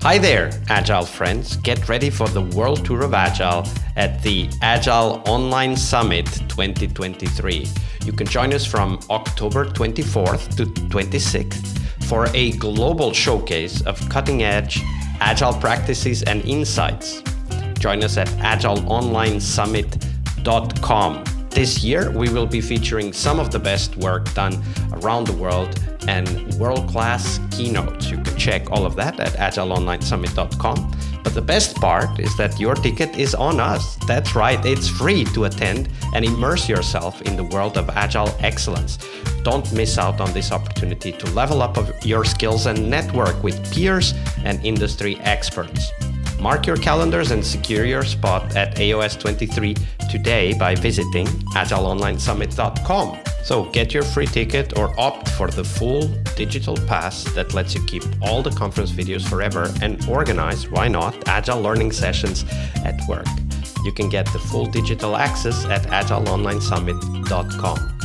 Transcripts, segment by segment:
Hi there, Agile friends. Get ready for the World Tour of Agile at the Agile Online Summit 2023. You can join us from October 24th to 26th for a global showcase of cutting-edge Agile practices and insights. Join us at agileonlinesummit.com. This year, we will be featuring some of the best work done around the world and world-class keynotes. You can check all of that at agileonlinesummit.com. But the best part is that your ticket is on us. That's right, it's free to attend and immerse yourself in the world of Agile excellence. Don't miss out on this opportunity to level up your skills and network with peers and industry experts. Mark your calendars and secure your spot at AOS 23 today by visiting agileonlinesummit.com. So get your free ticket or opt for the full digital pass that lets you keep all the conference videos forever and organize, why not, Agile learning sessions at work. You can get the full digital access at agileonlinesummit.com.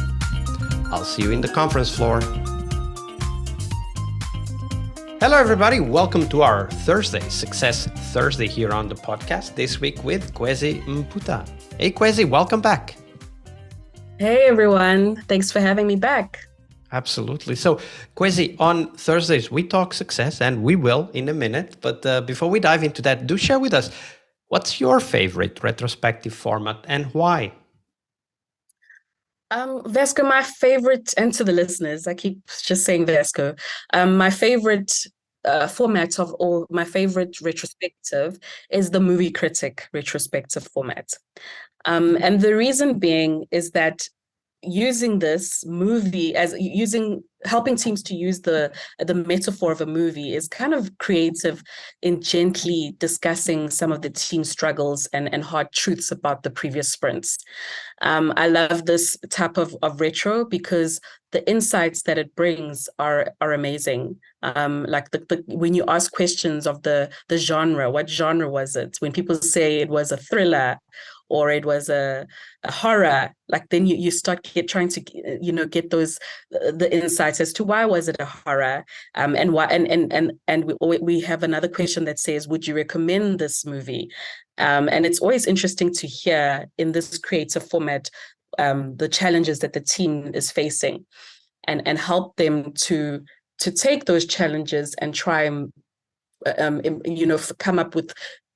I'll see you in the conference floor. Hello, everybody. Welcome to our Thursday, Success Thursday here on the podcast, this week with Khwezi Mputa. Hey, Khwezi, welcome back. Hey, everyone. Thanks for having me back. Absolutely. So, Khwezi, on Thursdays, we talk success, and we will in a minute. But before we dive into that, do share with us, what's your favorite retrospective format and why? Vasco, my favorite, and to the listeners, I keep just saying Vasco, my favorite format of all, my favorite retrospective is the Movie Critic Retrospective Format. And the reason being is that using this movie helping teams to use the metaphor of a movie is kind of creative in gently discussing some of the team struggles and hard truths about the previous sprints. I love this type of retro because the insights that it brings are amazing. Like when you ask questions of the genre, what genre was it? When people say it was a thriller or it was a horror, like then you start trying to get those the insights as to why was it a horror, and why, and we have another question that says, would you recommend this movie? And it's always interesting to hear in this creative format the challenges that the team is facing, and help them to take those challenges and try and come up with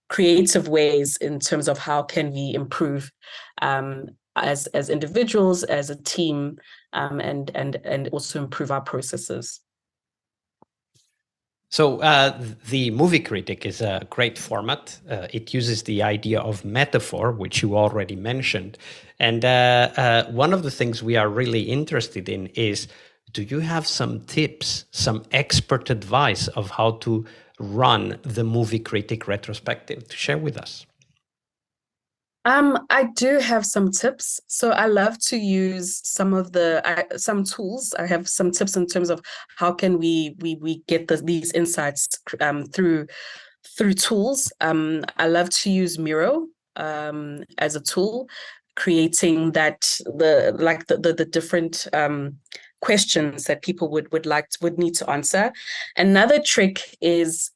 creative ways in terms of how can we improve as individuals, as a team, and also improve our processes. So the Movie Critic is a great format. It uses the idea of metaphor, which you already mentioned. And one of the things we are really interested in is, do you have some tips, some expert advice of how to run the Movie Critic Retrospective to share with us? I do have some tips. So I love to use some tools. I have some tips in terms of how can we get these insights through tools. I love to use MURAL as a tool, creating the different questions that people would need to answer. Another trick is,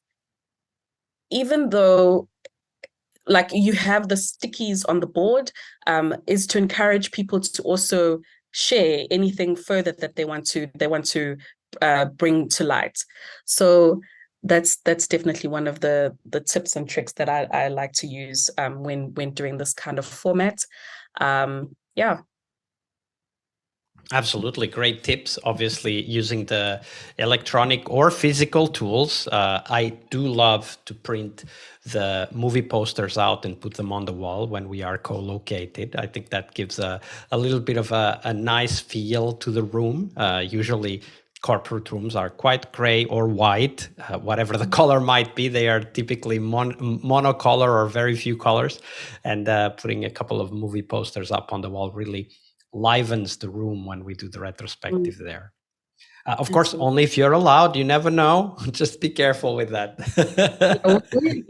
even though like you have the stickies on the board, is to encourage people to also share anything further that they want to bring to light. So that's definitely one of the tips and tricks that I like to use when doing this kind of format. Yeah. Absolutely. Great tips. Obviously, using the electronic or physical tools. I do love to print the movie posters out and put them on the wall when we are co-located. I think that gives a little bit of a nice feel to the room. Usually, corporate rooms are quite gray or white, whatever the color might be. They are typically monocolor or very few colors. And putting a couple of movie posters up on the wall really livens the room when we do the retrospective there. Of course, only if you're allowed. You never know. Just be careful with that.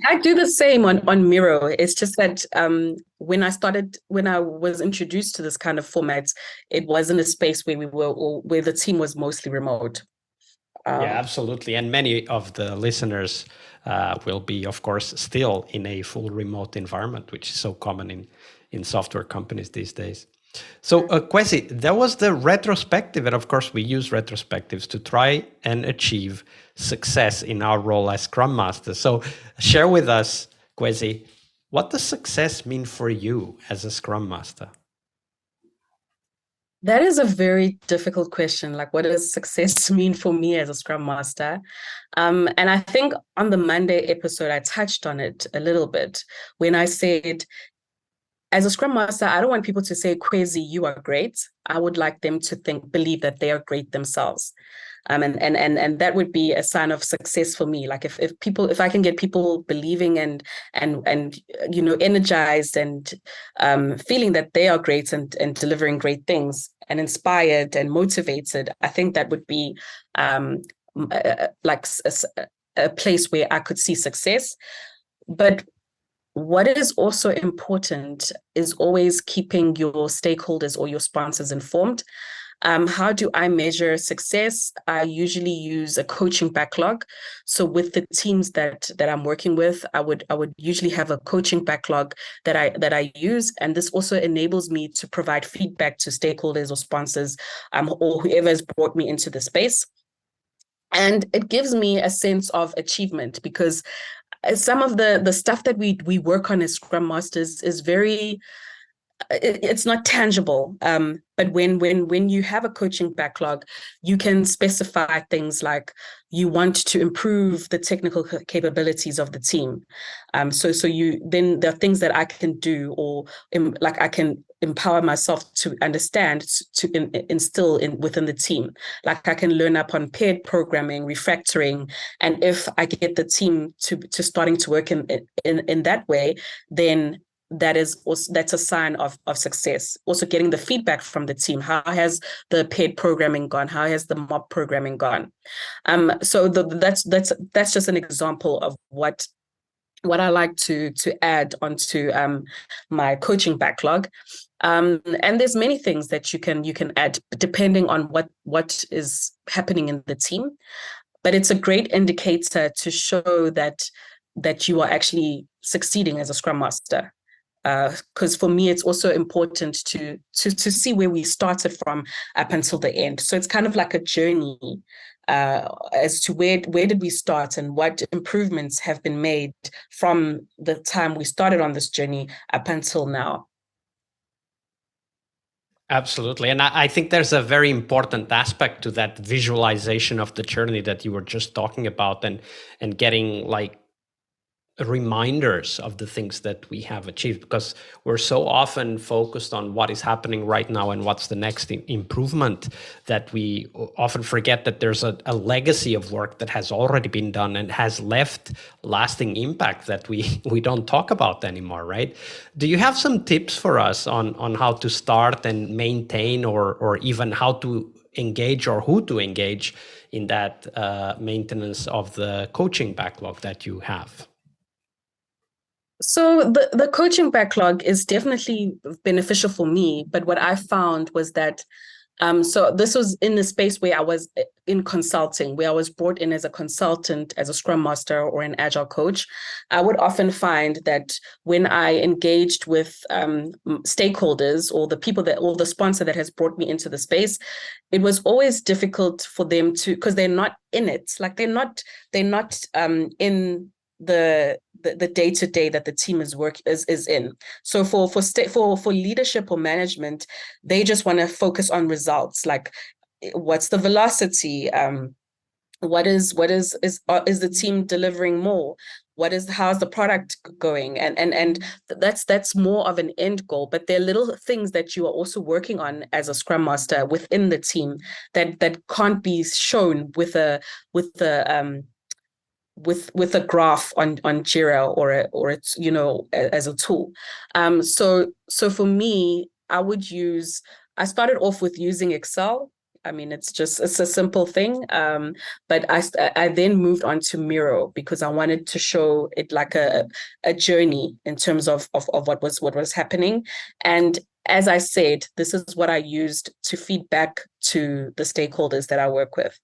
I do the same on Miro. It's just that when I was introduced to this kind of format, it wasn't a space where where the team was mostly remote. Yeah, absolutely. And many of the listeners will be, of course, still in a full remote environment, which is so common in software companies these days. So, Khwezi, that was the retrospective. And of course, we use retrospectives to try and achieve success in our role as Scrum Master. So, share with us, Khwezi, what does success mean for you as a Scrum Master? That is a very difficult question. Like, what does success mean for me as a Scrum Master? And I think on the Monday episode, I touched on it a little bit when I said, as a Scrum Master, I don't want people to say, Khwezi, you are great. I would like them to believe that they are great themselves. And that would be a sign of success for me. Like if I can get people believing and energized and feeling that they are great and delivering great things and inspired and motivated, I think that would be like a place where I could see success. But what is also important is always keeping your stakeholders or your sponsors informed. How do I measure success? I usually use a coaching backlog. So with the teams that I'm working with, I would usually have a coaching backlog that I use, and this also enables me to provide feedback to stakeholders or sponsors, or whoever has brought me into the space. And it gives me a sense of achievement, because some of the stuff that we work on as Scrum Masters is very, it's not tangible. But when you have a coaching backlog, you can specify things like you want to improve the technical capabilities of the team. So you then there are things that I can do, or like I can empower myself to understand, to instill within the team. Like I can learn up on paired programming, refactoring, and if I get the team to starting to work in that way, then that's a sign of success. Also getting the feedback from the team. How has the paired programming gone? How has the mob programming gone? So that's just an example of what I like to add onto my coaching backlog. And there's many things that you can add depending on what is happening in the team. But it's a great indicator to show that you are actually succeeding as a Scrum Master. Because for me, it's also important to see where we started from up until the end. So it's kind of like a journey as to where did we start and what improvements have been made from the time we started on this journey up until now. Absolutely. And I think there's a very important aspect to that visualization of the journey that you were just talking about, and getting like reminders of the things that we have achieved, because we're so often focused on what is happening right now and what's the next improvement, that we often forget that there's a legacy of work that has already been done and has left lasting impact that we don't talk about anymore, right? Do you have some tips for us on how to start and maintain, or even how to engage, or who to engage in that maintenance of the coaching backlog that you have? So the coaching backlog is definitely beneficial for me, but what I found was that so this was in the space where I was in consulting, where I was brought in as a consultant, as a Scrum Master or an Agile coach. I would often find that when I engaged with stakeholders or the sponsor that has brought me into the space, it was always difficult for them to, because they're not in it, like they're not in the day-to-day that the team is in. So for leadership or management, they just want to focus on results, like what's the velocity, what is the team delivering more, how's the product going, and that's more of an end goal. But there are little things that you are also working on as a Scrum Master within the team that can't be shown with a graph on Jira or it's as a tool. So for me, I started off with using Excel. I mean, it's a simple thing. But I then moved on to MURAL because I wanted to show it like a journey in terms of what was happening. And as I said, this is what I used to feed back to the stakeholders that I work with.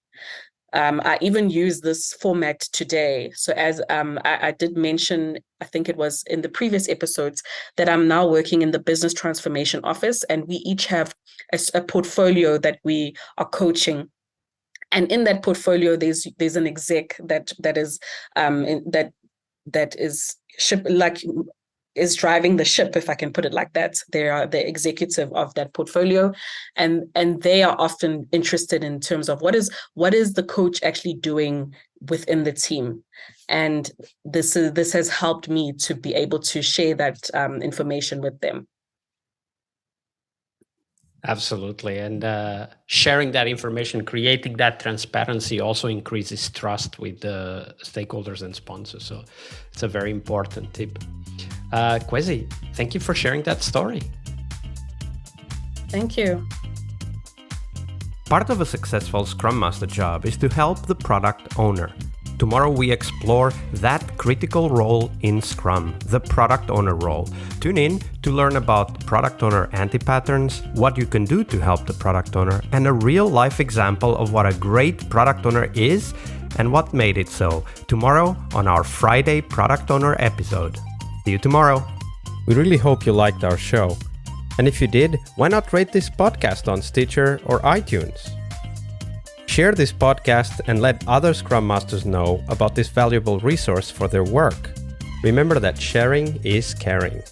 I even use this format today. So as I did mention, I think it was in the previous episodes, that I'm now working in the business transformation office, and we each have a portfolio that we are coaching. And in that portfolio, there's an exec that is driving the ship, if I can put it like that. They are the executive of that portfolio, and they are often interested in terms of what is the coach actually doing within the team. And this has helped me to be able to share that information with them. Absolutely. And sharing that information, creating that transparency also increases trust with the stakeholders and sponsors. So it's a very important tip. Khwezi, thank you for sharing that story. Thank you. Part of a successful Scrum Master job is to help the product owner. Tomorrow we explore that critical role in Scrum, the product owner role. Tune in to learn about product owner anti-patterns, what you can do to help the product owner, and a real-life example of what a great product owner is and what made it so. Tomorrow on our Friday Product Owner episode. See you tomorrow. We really hope you liked our show. And if you did, why not rate this podcast on Stitcher or iTunes? Share this podcast and let other Scrum Masters know about this valuable resource for their work. Remember that sharing is caring.